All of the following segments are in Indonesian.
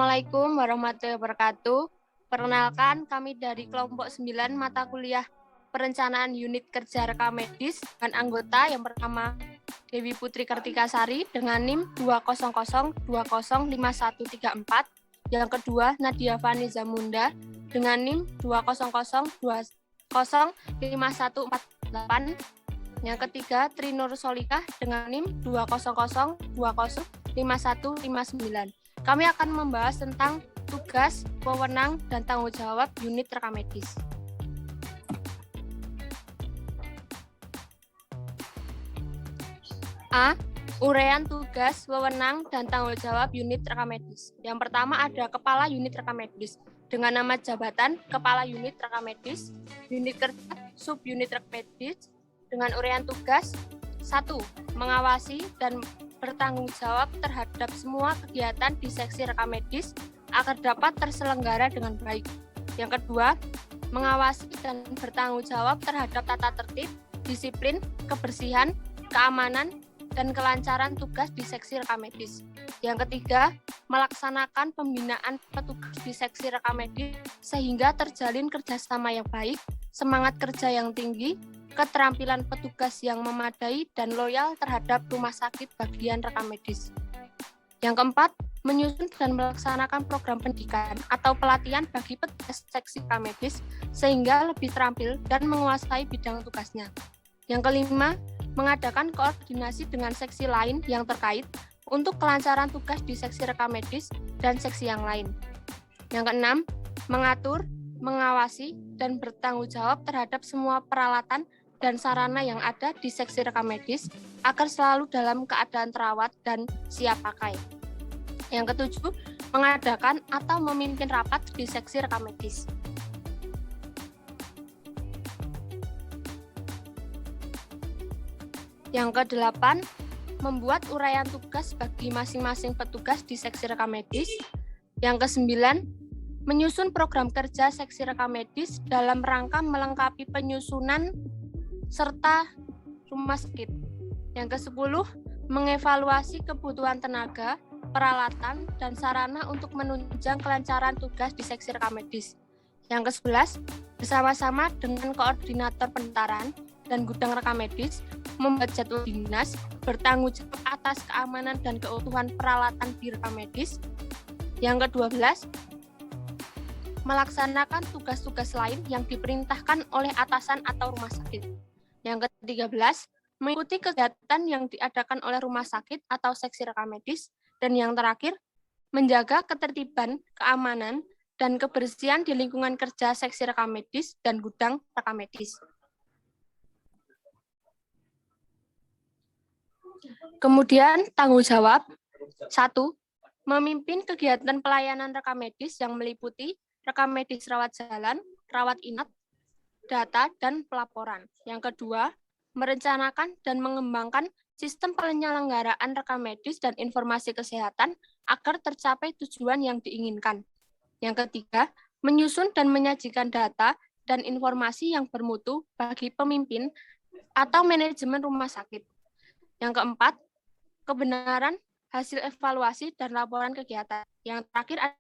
Assalamualaikum warahmatullahi wabarakatuh. Perkenalkan, kami dari kelompok 9 mata kuliah Perencanaan Unit Kerja Rekam Medis dengan anggota yang pertama Dewi Putri Kartikasari dengan NIM 200205134, yang kedua Nadia Fani Zamunda dengan NIM 200205148, yang ketiga Trinur Solikah dengan NIM 200205159. Kami akan membahas tentang tugas, wewenang, dan tanggung jawab unit rekam medis. A. Uraian tugas, wewenang, dan tanggung jawab unit rekam medis. Yang pertama ada Kepala Unit Rekam Medis dengan nama jabatan Kepala Unit Rekam Medis, unit kerja, sub-unit rekam medis dengan uraian tugas. 1. Mengawasi dan bertanggung jawab terhadap semua kegiatan di seksi rekam medis agar dapat terselenggara dengan baik. Yang kedua, mengawasi dan bertanggung jawab terhadap tata tertib, disiplin, kebersihan, keamanan, dan kelancaran tugas di seksi rekam medis. Yang ketiga, melaksanakan pembinaan petugas di seksi rekam medis sehingga terjalin kerjasama yang baik, semangat kerja yang tinggi, keterampilan petugas yang memadai, dan loyal terhadap rumah sakit bagian rekam medis. Yang keempat, menyusun dan melaksanakan program pendidikan atau pelatihan bagi petugas seksi rekam medis sehingga lebih terampil dan menguasai bidang tugasnya. Yang kelima, mengadakan koordinasi dengan seksi lain yang terkait untuk kelancaran tugas di seksi rekam medis dan seksi yang lain. Yang keenam, mengatur, mengawasi, dan bertanggung jawab terhadap semua peralatan dan sarana yang ada di seksi rekam medis agar selalu dalam keadaan terawat dan siap pakai. Yang ketujuh, mengadakan atau memimpin rapat di seksi rekam medis. Yang kedelapan, membuat uraian tugas bagi masing-masing petugas di seksi rekam medis. Yang kesembilan, menyusun program kerja seksi rekam medis dalam rangka melengkapi penyusunan serta rumah sakit. Yang ke-10, mengevaluasi kebutuhan tenaga, peralatan, dan sarana untuk menunjang kelancaran tugas di seksi rekam medis. Yang ke-11, bersama-sama dengan koordinator pendaftaran dan gudang rekam medis, membuat jadwal dinas, bertanggung jawab atas keamanan dan keutuhan peralatan di rekam medis. Yang ke-12, melaksanakan tugas-tugas lain yang diperintahkan oleh atasan atau rumah sakit. Yang ke-13, mengikuti kegiatan yang diadakan oleh rumah sakit atau seksi rekam medis. Dan yang terakhir, menjaga ketertiban, keamanan, dan kebersihan di lingkungan kerja seksi rekam medis dan gudang rekam medis. Kemudian tanggung jawab. 1. Memimpin kegiatan pelayanan rekam medis yang meliputi rekam medis rawat jalan, rawat inap, data, dan pelaporan. Yang kedua, merencanakan dan mengembangkan sistem penyelenggaraan rekam medis dan informasi kesehatan agar tercapai tujuan yang diinginkan. Yang ketiga, menyusun dan menyajikan data dan informasi yang bermutu bagi pemimpin atau manajemen rumah sakit. Yang keempat, kebenaran hasil evaluasi dan laporan kegiatan. Yang terakhir,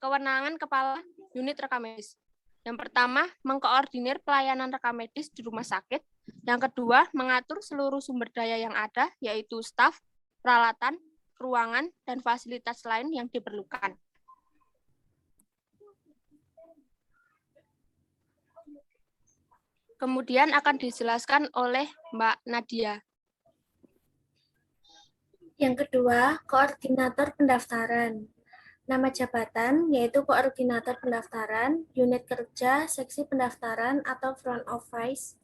kewenangan kepala unit rekam medis. Yang pertama, mengkoordinir pelayanan rekam medis di rumah sakit. Yang kedua, mengatur seluruh sumber daya yang ada, yaitu staf, peralatan, ruangan, dan fasilitas lain yang diperlukan. Kemudian akan dijelaskan oleh Mbak Nadia. Yang kedua, koordinator pendaftaran. Nama jabatan yaitu koordinator pendaftaran, unit kerja, seksi pendaftaran atau front office.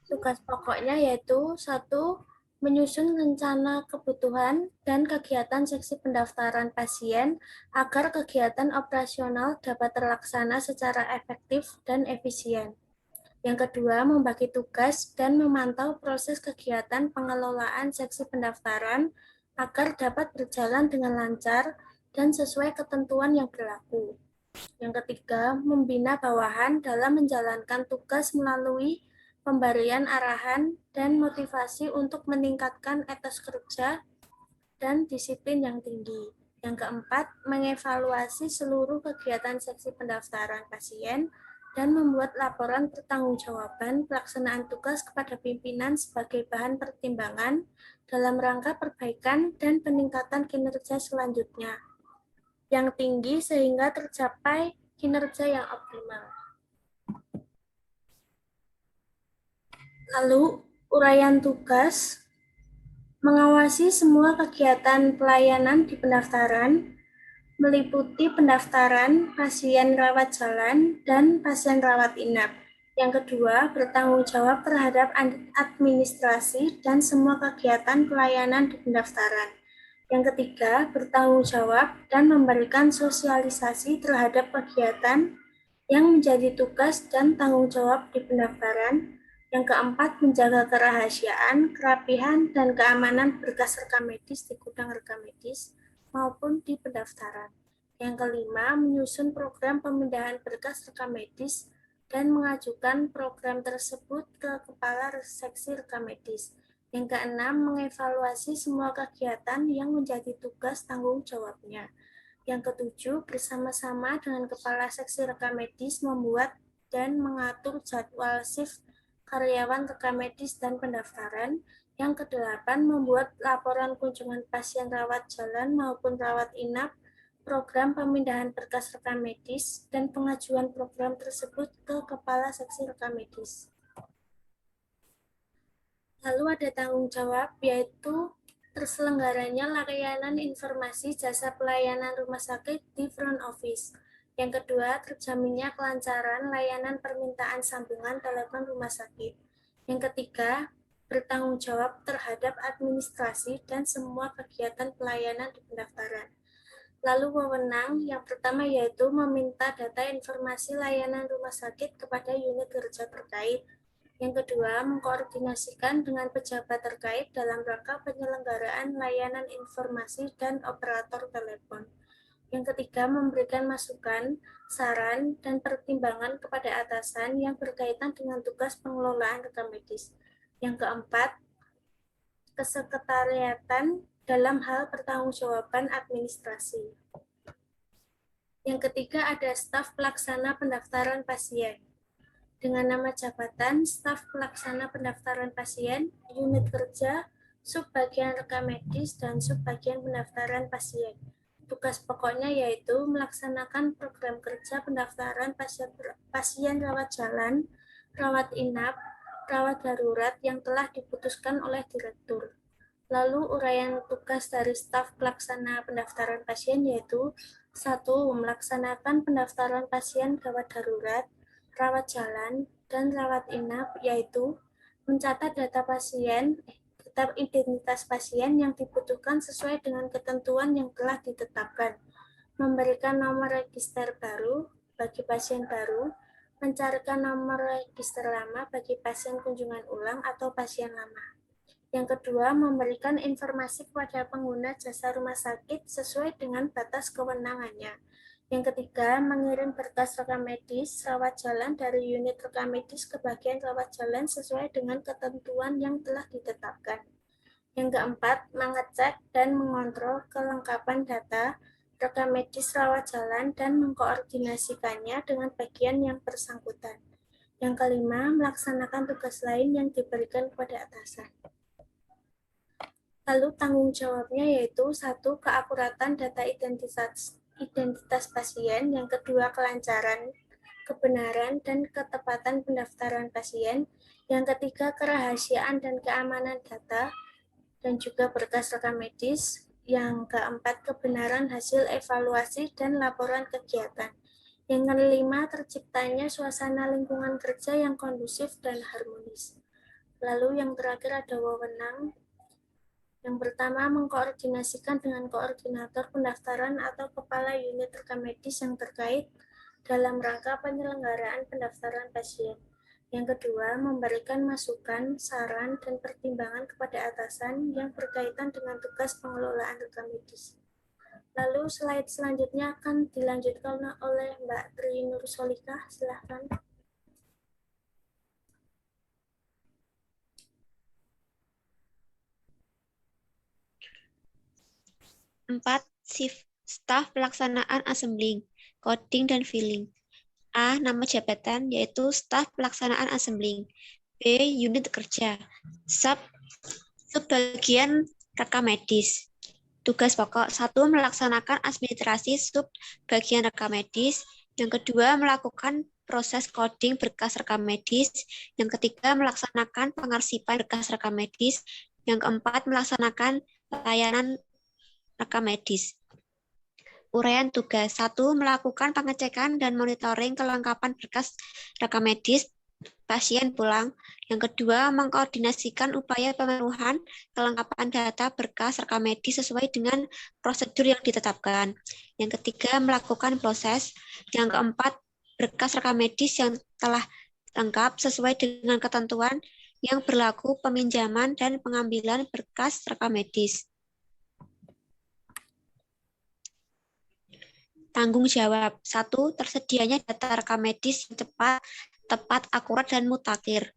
Tugas pokoknya yaitu 1. Menyusun rencana kebutuhan dan kegiatan seksi pendaftaran pasien agar kegiatan operasional dapat terlaksana secara efektif dan efisien. Yang kedua, membagi tugas dan memantau proses kegiatan pengelolaan seksi pendaftaran agar dapat berjalan dengan lancar dan sesuai ketentuan yang berlaku. Yang ketiga, membina bawahan dalam menjalankan tugas melalui pemberian arahan dan motivasi untuk meningkatkan etos kerja dan disiplin yang tinggi. Yang keempat, mengevaluasi seluruh kegiatan seksi pendaftaran pasien dan membuat laporan pertanggungjawaban pelaksanaan tugas kepada pimpinan sebagai bahan pertimbangan dalam rangka perbaikan dan peningkatan kinerja selanjutnya yang tinggi sehingga tercapai kinerja yang optimal. Lalu, uraian tugas mengawasi semua kegiatan pelayanan di pendaftaran, meliputi pendaftaran pasien rawat jalan dan pasien rawat inap. Yang kedua, bertanggung jawab terhadap administrasi dan semua kegiatan pelayanan di pendaftaran. Yang ketiga, bertanggung jawab dan memberikan sosialisasi terhadap kegiatan yang menjadi tugas dan tanggung jawab di pendaftaran. Yang keempat, menjaga kerahasiaan, kerapihan, dan keamanan berkas rekam medis di gudang rekam medis maupun di pendaftaran. Yang kelima, menyusun program pemindahan berkas rekam medis dan mengajukan program tersebut ke Kepala Seksi Rekam Medis. Yang keenam, mengevaluasi semua kegiatan yang menjadi tugas tanggung jawabnya. Yang ketujuh, bersama-sama dengan Kepala Seksi Rekam Medis membuat dan mengatur jadwal shift karyawan rekam medis dan pendaftaran. Yang kedelapan, membuat laporan kunjungan pasien rawat jalan maupun rawat inap, program pemindahan berkas rekam medis, dan pengajuan program tersebut ke Kepala Seksi Rekam Medis. Lalu ada tanggung jawab, yaitu terselenggaranya layanan informasi jasa pelayanan rumah sakit di front office. Yang kedua, terjaminnya kelancaran layanan permintaan sambungan telepon rumah sakit. Yang ketiga, bertanggung jawab terhadap administrasi dan semua kegiatan pelayanan di pendaftaran. Lalu wewenang yang pertama yaitu meminta data informasi layanan rumah sakit kepada unit kerja terkait. Yang kedua, mengkoordinasikan dengan pejabat terkait dalam rangka penyelenggaraan layanan informasi dan operator telepon. Yang ketiga, memberikan masukan, saran, dan pertimbangan kepada atasan yang berkaitan dengan tugas pengelolaan rekam medis. Yang keempat, kesekretariatan dalam hal pertanggungjawaban administrasi. Yang ketiga, ada staf pelaksana pendaftaran pasien. Dengan nama jabatan, staf pelaksana pendaftaran pasien, unit kerja, subbagian rekam medis, dan subbagian pendaftaran pasien. Tugas pokoknya yaitu melaksanakan program kerja pendaftaran pasien rawat jalan, rawat inap, rawat darurat yang telah diputuskan oleh direktur. Lalu uraian tugas dari staf pelaksana pendaftaran pasien yaitu 1. Melaksanakan pendaftaran pasien gawat darurat, rawat jalan, dan rawat inap, yaitu mencatat data pasien, data identitas pasien yang dibutuhkan sesuai dengan ketentuan yang telah ditetapkan, memberikan nomor register baru bagi pasien baru, mencarikan nomor register lama bagi pasien kunjungan ulang atau pasien lama. Yang kedua, memberikan informasi kepada pengguna jasa rumah sakit sesuai dengan batas kewenangannya. Yang ketiga, mengirim berkas rekam medis rawat jalan dari unit rekam medis ke bagian rawat jalan sesuai dengan ketentuan yang telah ditetapkan. Yang keempat, mengecek dan mengontrol kelengkapan data rekam medis rawat jalan dan mengkoordinasikannya dengan bagian yang bersangkutan. Yang kelima, melaksanakan tugas lain yang diberikan kepada atasan. Lalu tanggung jawabnya yaitu 1. Keakuratan data identitas pasien, yang kedua kelancaran, kebenaran, dan ketepatan pendaftaran pasien, yang ketiga kerahasiaan dan keamanan data, dan juga berkas rekam medis, yang keempat kebenaran hasil evaluasi dan laporan kegiatan, yang kelima terciptanya suasana lingkungan kerja yang kondusif dan harmonis. Lalu yang terakhir ada wewenang. Yang pertama, mengkoordinasikan dengan koordinator pendaftaran atau kepala unit rekam medis yang terkait dalam rangka penyelenggaraan pendaftaran pasien. Yang kedua, memberikan masukan, saran, dan pertimbangan kepada atasan yang berkaitan dengan tugas pengelolaan rekam medis. Lalu slide selanjutnya akan dilanjutkan oleh Mbak Tri Nur Solikah. Silahkan. 4. Shift staf pelaksanaan assembling, coding, dan filling. A. Nama jabatan, yaitu staf pelaksanaan assembling. B. Unit kerja. Subbagian rekam medis. Tugas pokok 1. Melaksanakan administrasi subbagian rekam medis. Yang kedua, melakukan proses coding berkas rekam medis. Yang ketiga, melaksanakan pengarsipan berkas rekam medis. Yang keempat, melaksanakan layanan rekam medis. Uraian tugas 1. Melakukan pengecekan dan monitoring kelengkapan berkas rekam medis pasien pulang. Yang kedua, mengkoordinasikan upaya pemenuhan kelengkapan data berkas rekam medis sesuai dengan prosedur yang ditetapkan. Yang ketiga, melakukan proses. Yang keempat, berkas rekam medis yang telah lengkap sesuai dengan ketentuan yang berlaku peminjaman dan pengambilan berkas rekam medis. Tanggung jawab 1. Tersedianya data rekam medis yang tepat, akurat, dan mutakhir.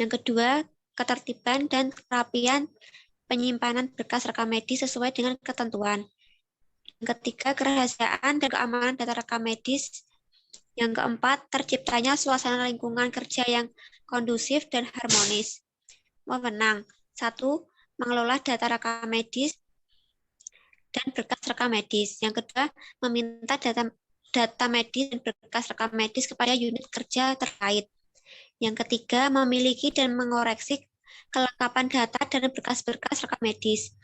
Yang kedua, ketertiban dan kerapian penyimpanan berkas rekam medis sesuai dengan ketentuan. Yang ketiga, kerahasiaan dan keamanan data rekam medis. Yang keempat, terciptanya suasana lingkungan kerja yang kondusif dan harmonis. Wewenang 1. Mengelola data rekam medis dan berkas rekam medis. Yang kedua, meminta data medis dan berkas rekam medis kepada unit kerja terkait. Yang ketiga, memiliki dan mengoreksi kelengkapan data dan berkas-berkas rekam medis.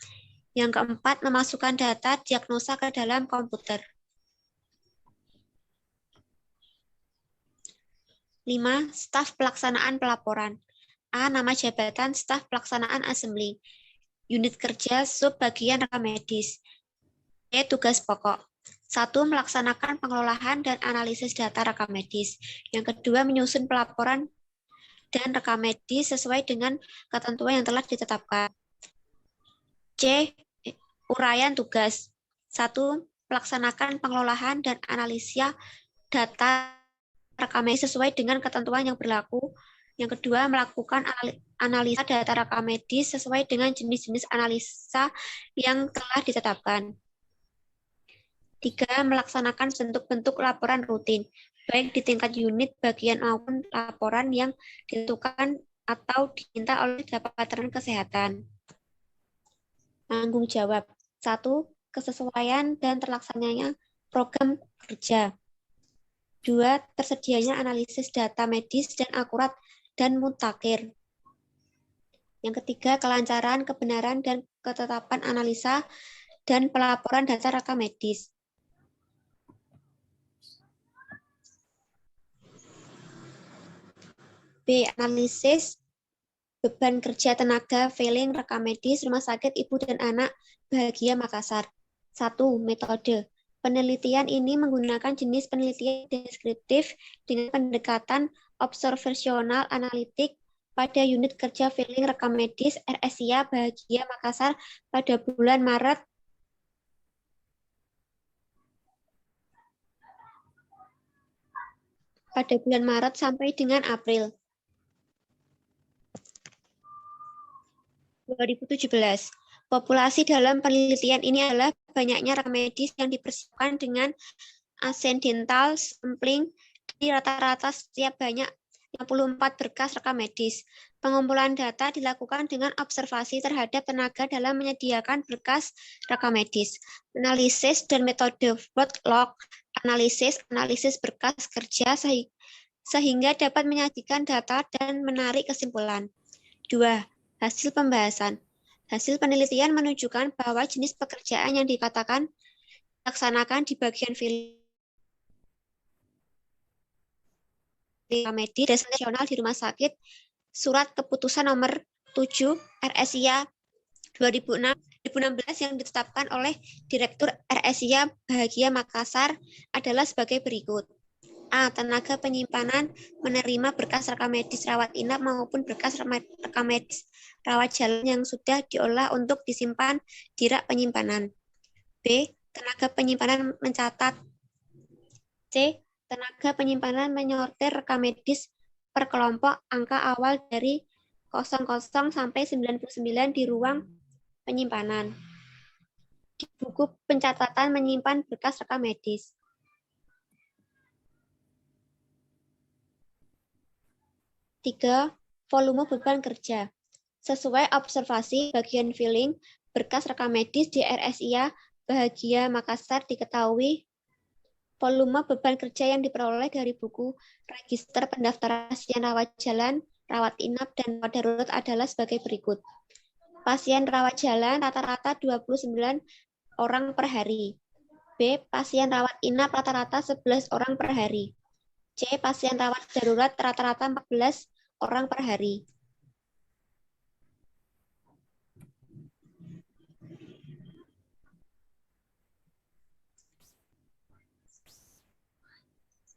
Yang keempat, memasukkan data diagnosa ke dalam komputer. 5. Staf pelaksanaan pelaporan. A. Nama jabatan staf pelaksanaan assembly. Unit kerja subbagian rekam medis. B. Tugas pokok. 1. Melaksanakan pengelolaan dan analisis data rekam medis. Yang kedua, menyusun pelaporan dan rekam medis sesuai dengan ketentuan yang telah ditetapkan. C. Uraian tugas. 1. Melaksanakan pengelolaan dan analisa data rekam medis sesuai dengan ketentuan yang berlaku. Yang kedua, melakukan analisa data rekam medis sesuai dengan jenis-jenis analisa yang telah ditetapkan. 3. Melaksanakan bentuk-bentuk laporan rutin, baik di tingkat unit, bagian maupun laporan yang ditentukan atau diminta oleh Departemen Kesehatan. Tanggung jawab 1. Kesesuaian dan terlaksananya program kerja. 2. Tersedianya analisis data medis dan akurat dan mutakhir. Yang ketiga, kelancaran, kebenaran, dan ketetapan analisa dan pelaporan data rekam medis. B. Analisis beban kerja tenaga filling rekam medis Rumah Sakit Ibu dan Anak Bahagia Makassar. 1. Metode. Penelitian ini menggunakan jenis penelitian deskriptif dengan pendekatan observasional analitik pada unit kerja filling rekam medis RSIA Bahagia Makassar pada bulan Maret sampai dengan April 2017. Populasi dalam penelitian ini adalah banyaknya rekam medis yang dipersiapkan dengan accidental sampling di rata-rata setiap banyak 54 berkas rekam medis. Pengumpulan data dilakukan dengan observasi terhadap tenaga dalam menyediakan berkas rekam medis. Analisis dan metode word log analisis berkas kerja sehingga dapat menyajikan data dan menarik kesimpulan. 2. Hasil pembahasan. Hasil penelitian menunjukkan bahwa jenis pekerjaan yang dikatakan dilaksanakan di bagian filling medis Desa Nasional di Rumah Sakit Surat Keputusan Nomor 7 RSIA 2016 yang ditetapkan oleh Direktur RSIA Bahagia Makassar adalah sebagai berikut. A. Tenaga penyimpanan menerima berkas rekam medis rawat inap maupun berkas rekam medis rawat jalan yang sudah diolah untuk disimpan di rak penyimpanan. B. Tenaga penyimpanan mencatat. C. Tenaga penyimpanan menyortir rekam medis per kelompok angka awal dari 00 sampai 99 di ruang penyimpanan. Di buku buku pencatatan menyimpan berkas rekam medis. Tiga, volume beban kerja. Sesuai observasi bagian filling, berkas rekam medis di RSIA Bahagia Makassar diketahui volume beban kerja yang diperoleh dari buku register pendaftaran pasien rawat jalan, rawat inap, dan rawat darurat adalah sebagai berikut. Pasien rawat jalan rata-rata 29 orang per hari. B. Pasien rawat inap rata-rata 11 orang per hari. C. Pasien rawat darurat rata-rata 14 orang per hari.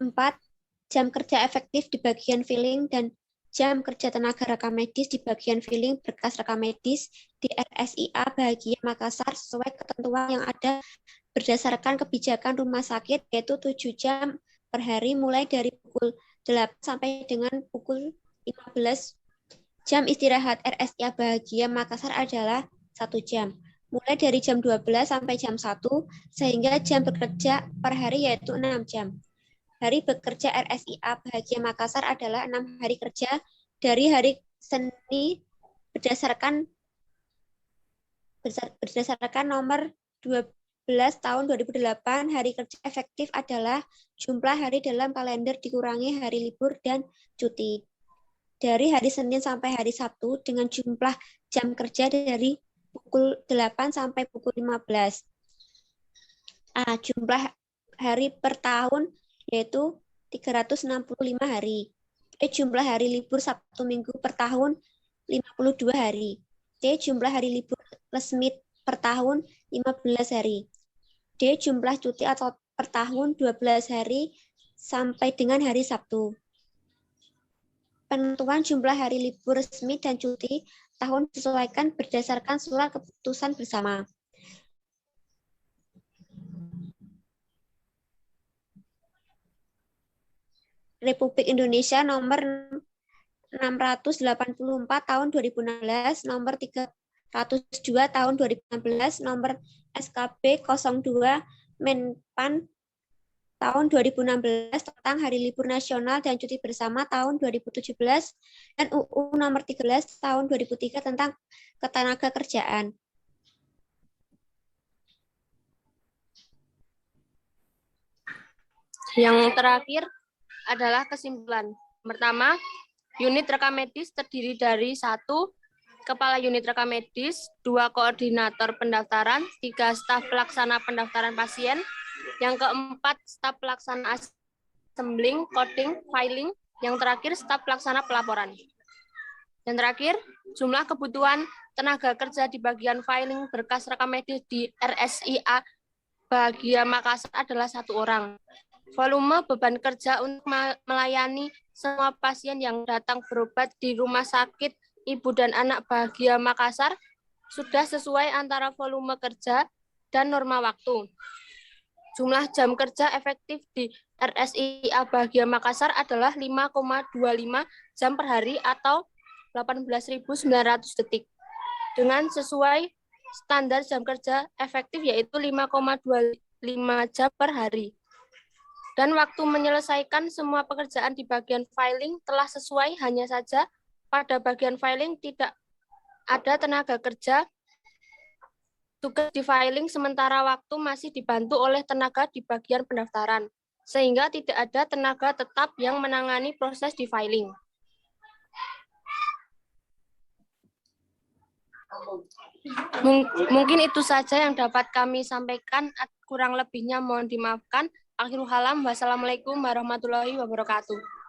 Empat, jam kerja efektif di bagian filling dan jam kerja tenaga rekam medis di bagian filling berkas rekam medis di RSIA Bahagia Makassar sesuai ketentuan yang ada berdasarkan kebijakan rumah sakit, yaitu 7 jam per hari mulai dari pukul 8 sampai dengan pukul 15. Jam istirahat RSIA Bahagia Makassar adalah 1 jam, mulai dari jam 12 sampai jam 1, sehingga jam bekerja per hari yaitu 6 jam. Hari bekerja RSIA Bahagia Makassar adalah 6 hari kerja dari hari Senin berdasarkan nomor 12 tahun 2008. Hari kerja efektif adalah jumlah hari dalam kalender dikurangi hari libur dan cuti. Dari hari Senin sampai hari Sabtu dengan jumlah jam kerja dari pukul 8 sampai pukul 15. Jumlah hari per tahun yaitu 365 hari. Jumlah hari libur Sabtu Minggu per tahun 52 hari. D. Jumlah hari libur resmi per tahun 15 hari. D. Jumlah cuti atau per tahun 12 hari sampai dengan hari Sabtu. Penentuan jumlah hari libur resmi dan cuti tahun disesuaikan berdasarkan surat keputusan bersama. Republik Indonesia nomor 684 tahun 2016, nomor 302 tahun 2016, nomor SKB 02 Menpan tahun 2016 tentang Hari Libur Nasional dan Cuti Bersama tahun 2017, dan UU nomor 13 tahun 2003 tentang Ketenagakerjaan. Yang terakhir adalah kesimpulan. Pertama, unit rekam medis terdiri dari 1. Kepala unit rekam medis, 2. Koordinator pendaftaran, 3. Staf pelaksana pendaftaran pasien, yang keempat staf pelaksana assembling, coding, filing, yang terakhir staf pelaksana pelaporan. Dan terakhir, jumlah kebutuhan tenaga kerja di bagian filing berkas rekam medis di RSIA Bahagia Makassar adalah 1 orang. Volume beban kerja untuk melayani semua pasien yang datang berobat di Rumah Sakit Ibu dan Anak Bahagia Makassar sudah sesuai antara volume kerja dan norma waktu. Jumlah jam kerja efektif di RSIA Bahagia Makassar adalah 5,25 jam per hari atau 18.900 detik. Dengan sesuai standar jam kerja efektif yaitu 5,25 jam per hari. Dan waktu menyelesaikan semua pekerjaan di bagian filing telah sesuai, hanya saja pada bagian filing tidak ada tenaga kerja tugas di filing, sementara waktu masih dibantu oleh tenaga di bagian pendaftaran, sehingga tidak ada tenaga tetap yang menangani proses di filing. Mungkin itu saja yang dapat kami sampaikan, kurang lebihnya mohon dimaafkan. Akhirul kalam, wassalamualaikum warahmatullahi wabarakatuh.